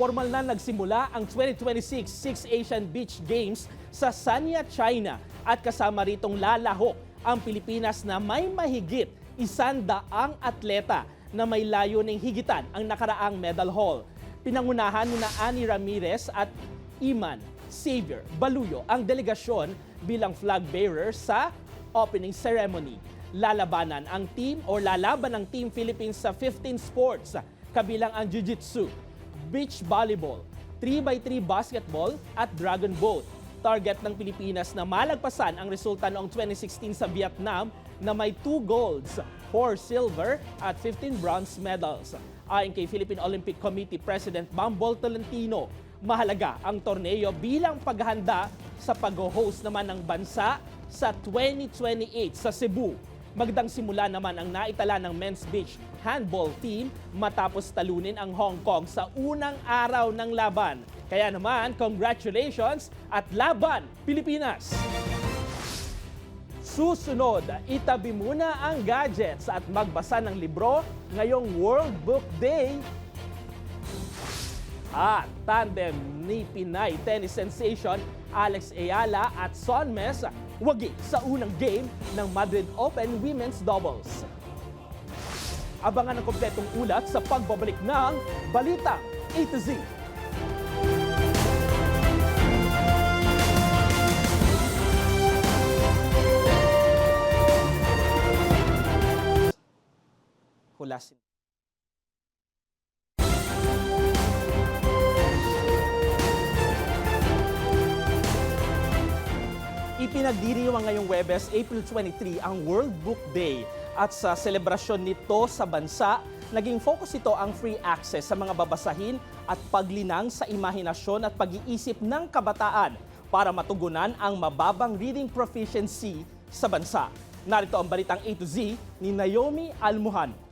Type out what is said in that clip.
formal na nagsimula ang 2026 Six Asian Beach Games sa Sanya, China at kasama ritong lalahok ang Pilipinas na may mahigit 100 atleta na may layuning higitan ang nakaraang medal haul. Pinangunahan ni Annie Ramirez at Iman Xavier Baluyo ang delegasyon bilang flag bearer sa opening ceremony. Lalaban ang Team Philippines sa 15 sports, kabilang ang jiu-jitsu, beach volleyball, 3x3 basketball at dragon boat. Target ng Pilipinas na malagpasan ang resulta noong 2016 sa Vietnam na may 2 golds, 4 silver at 15 bronze medals. Ayon kay Philippine Olympic Committee President Bambol Tolentino, mahalaga ang torneo bilang paghahanda sa pag-host naman ng bansa sa 2028 sa Cebu. Magdang simula naman ang naitala ng men's beach handball team matapos talunin ang Hong Kong sa unang araw ng laban. Kaya naman, congratulations at laban, Pilipinas! Susunod, itabi muna ang gadgets at magbasa ng libro ngayong World Book Day. At tandem ni Pinay tennis sensation Alex Ayala at Son Mes wagi sa unang game ng Madrid Open Women's Doubles. Abangan ang kompletong ulat sa pagbabalik ng Balita A to Z. Hulasin. Ipinagdiriwang ngayong Huwebes, April 23, ang World Book Day. At sa selebrasyon nito sa bansa, naging focus ito ang free access sa mga babasahin at paglinang sa imahinasyon at pag-iisip ng kabataan para matugunan ang mababang reading proficiency sa bansa. Narito ang balitang A to Z ni Naomi Almuhan.